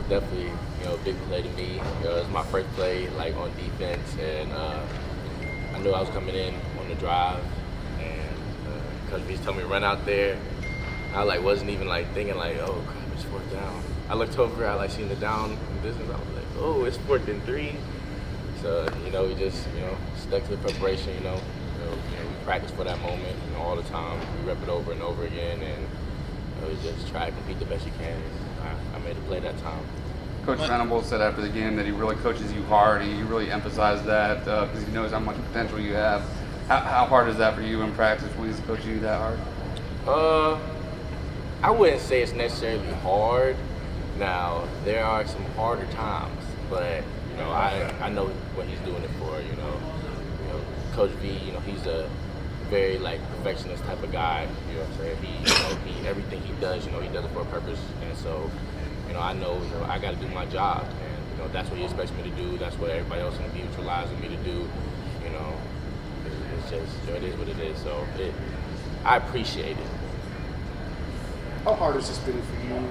definitely, a big play to me. It was my first play like on defense, and I knew I was coming in on the drive, and Coach B told me to run out there. I like wasn't even like thinking like, oh crap, it's fourth down. I looked over, I like seen the down in distance. I was like, oh, it's 4th and 3. So we just stuck to the preparation. We practice for that moment all the time. We rep it over and over again, and we just try to compete the best you can. I made a play that time. Coach Venables said after the game that he really coaches you hard. He really emphasized that because he knows how much potential you have. How hard is that for you in practice when he's coaching you that hard? I wouldn't say it's necessarily hard. Now, there are some harder times, but I know what he's doing it for. Coach V, he's a very like perfectionist type of guy. You know what I'm saying? He everything he does, he does it for a purpose. And so, I know, I got to do my job, and that's what he expects me to do. That's what everybody else in the beat utilizing me to do. It's just it is what it is. So I appreciate it. How hard has this been for you,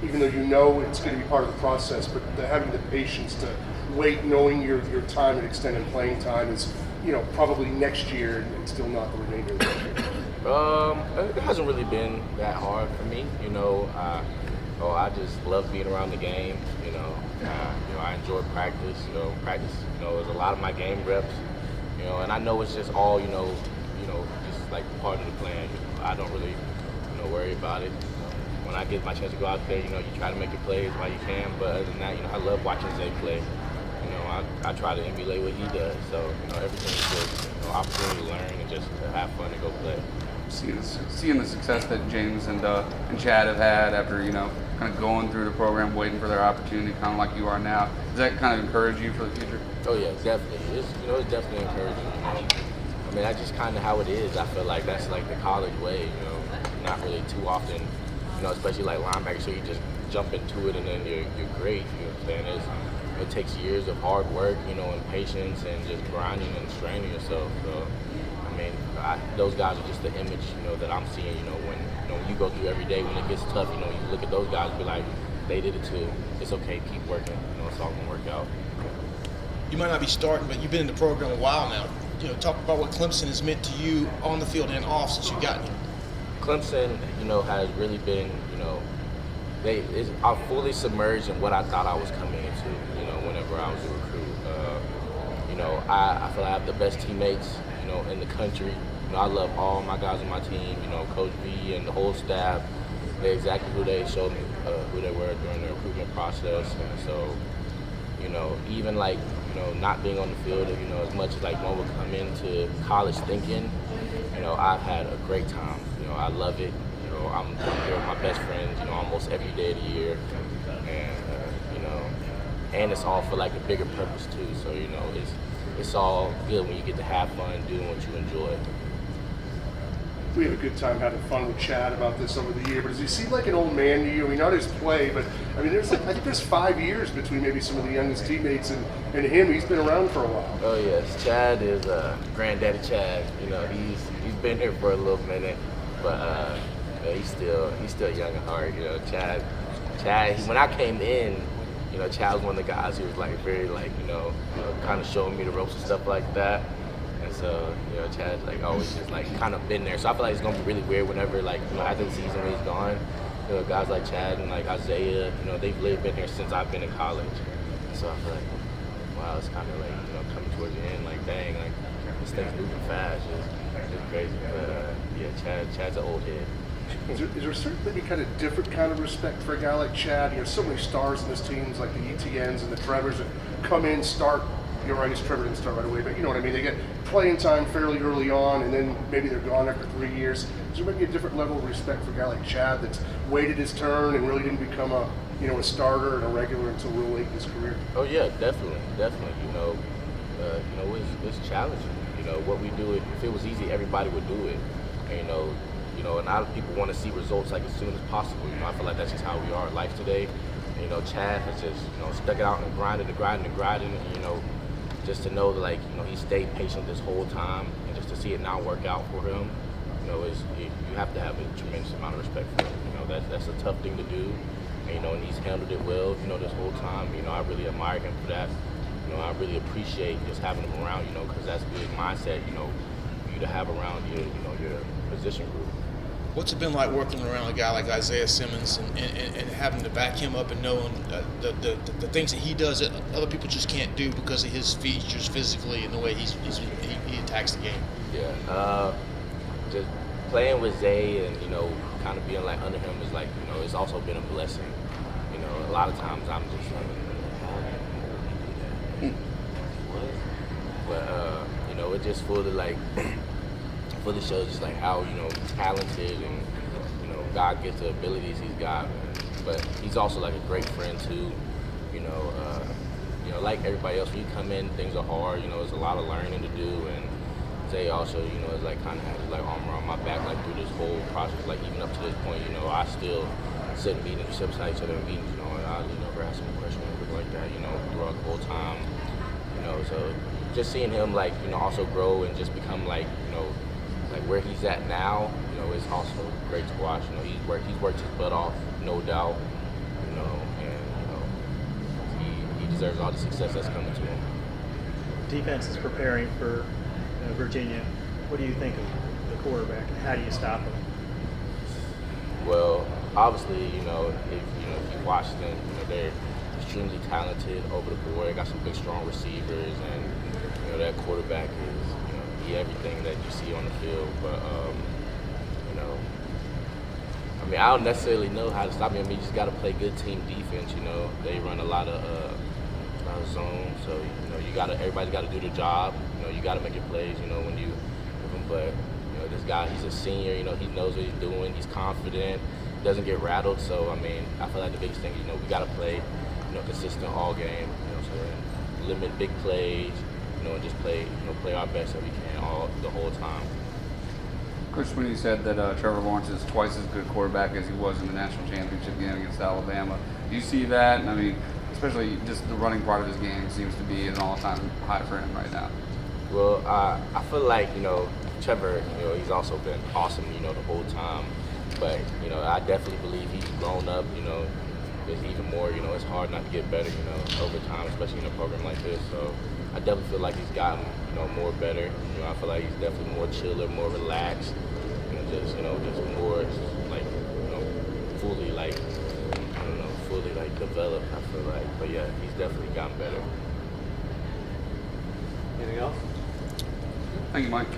even though you know it's going to be part of the process, but having the patience to wait, knowing your time and extended playing time is, probably next year and still not the remainder of the year? It hasn't really been that hard for me. I just love being around the game. I enjoy practice. Practice, is a lot of my game reps. And I know it's just all, just like part of the plan. I don't really, worry about it. When I get my chance to go out there, you try to make your plays while you can. But other than that, I love watching Zay play. I try to emulate what he does. So, everything is just opportunity to learn and just to have fun and go play. Seeing the success that James and Chad have had after, kind of going through the program, waiting for their opportunity, kind of like you are now, does that kind of encourage you for the future? Oh yeah, definitely. It's definitely encouraging. I mean, that's just kind of how it is. I feel like that's like the college way. Not really too often. Especially like linebacker, so you just jump into it and then you're great. You know what I'm saying? It takes years of hard work, and patience and just grinding and straining yourself. So, I mean, those guys are just the image, that I'm seeing. When you go through every day, when it gets tough, you look at those guys and be like, they did it too. It's okay, keep working. It's all gonna work out. You might not be starting, but you've been in the program a while now. Talk about what Clemson has meant to you on the field and off since you've gotten here. Clemson, has really been, they are fully submerged in what I thought I was coming into, whenever I was a recruit. I feel like I have the best teammates, in the country. I love all my guys on my team, Coach V and the whole staff. They're exactly who they showed me, who they were during the recruitment process. And so, even like, not being on the field, as much as like one would come into college thinking, I've had a great time. I love it. I'm here with my best friends, almost every day of the year. And, and it's all for like a bigger purpose too. So, it's all good when you get to have fun doing what you enjoy. We have a good time having fun with Chad about this over the year, but does he seem like an old man to you? I mean, not his play, but I mean, I think there's 5 years between maybe some of the youngest teammates and him. He's been around for a while. Oh yes, Chad is granddaddy Chad. He's been here for a little minute, but he's still young at heart. Chad. When I came in, Chad was one of the guys who was like very like kind of showing me the ropes and stuff like that. And so, Chad's like always just like kind of been there. So I feel like it's gonna be really weird whenever like after the season when he's gone, guys like Chad and like Isaiah, they've really been here since I've been in college. And so I feel like, wow, it's kind of like coming towards the end. Like dang, like this thing's moving fast. It's crazy. But yeah, Chad's an old head. Is there certainly kind of different kind of respect for a guy like Chad? So many stars in his teams, like the ETNs and the Trevors that come in, start. You're right, Trevor didn't start right away, but you know what I mean. They get playing time fairly early on, and then maybe they're gone after 3 years. Is there maybe a different level of respect for a guy like Chad that's waited his turn and really didn't become a starter and a regular until real late in his career? Oh yeah, definitely. It's challenging. What we do, if it was easy, everybody would do it. And, and a lot of people want to see results like as soon as possible. I feel like that's just how we are in life today. And, Chad has just, stuck it out and grinded and, just to know that, like, he stayed patient this whole time, and just to see it now work out for him, you have to have a tremendous amount of respect for him. That's a tough thing to do, and, you know, and he's handled it well, you know, this whole time. You know, I really admire him for that. You know, I really appreciate just having him around, you know, because that's a good mindset, you know, for you to have around your, you know, your position group. What's it been like working around a guy like Isaiah Simmons and having to back him up and knowing the things that he does that other people just can't do because of his features physically and the way he attacks the game? Yeah, just playing with Zay and, you know, kind of being like under him is like, you know, it's also been a blessing. You know, a lot of times I'm just like, but you know, it just fully like fully shows just like how, you know, talented and, you know, God gives the abilities he's got. But he's also like a great friend too. You know, like everybody else, when you come in, things are hard. You know, there's a lot of learning to do, and Zay also, you know, is like kind of had his like arm around my back like through this whole process. Like even up to this point, you know, I still sit in meetings, sit beside each other in meetings, you know, and I, you know, ask him a question or anything like that, you know, throughout the whole time. You know, so just seeing him like, you know, also grow and just become like, you know, like where he's at now, you know, it's also great to watch. You know, he's worked his butt off, no doubt. You know, and you know, he deserves all the success that's coming to him. Defense is preparing for Virginia. What do you think of the quarterback, and how do you stop him? Well, obviously, you know, if you watch them, you know, they're extremely talented over the board. They got some big, strong receivers, and you know that quarterback is, you know, everything that you see on the field. But you know, I mean, I don't necessarily know how to stop him. I mean, you just got to play good team defense. You know, they run a lot of zone, so you know, everybody's got to do their job. You know, you got to make your plays. You know, when you, but you know, this guy, he's a senior. You know, he knows what he's doing. He's confident. Doesn't get rattled. So I mean, I feel like the biggest thing, you know, we got to play, you know, consistent all game. You know, so limit big plays. You know, and just play our best that we can the whole time. Coach Sweeney said that Trevor Lawrence is twice as good quarterback as he was in the national championship game against Alabama. Do you see that? And I mean, especially just the running part of his game seems to be an all-time high for him right now. Well, I feel like, you know, Trevor, you know, he's also been awesome, you know, the whole time. But, you know, I definitely believe he's grown up, you know. There's even more, you know, it's hard not to get better, you know, over time, especially in a program like this. So I definitely feel like he's gotten, you know, more better. You know, I feel like he's definitely more chiller, more relaxed, just more like, you know, fully like, I don't know, fully like developed, I feel like. But yeah, he's definitely gotten better. Anything else? Thank you, Mike.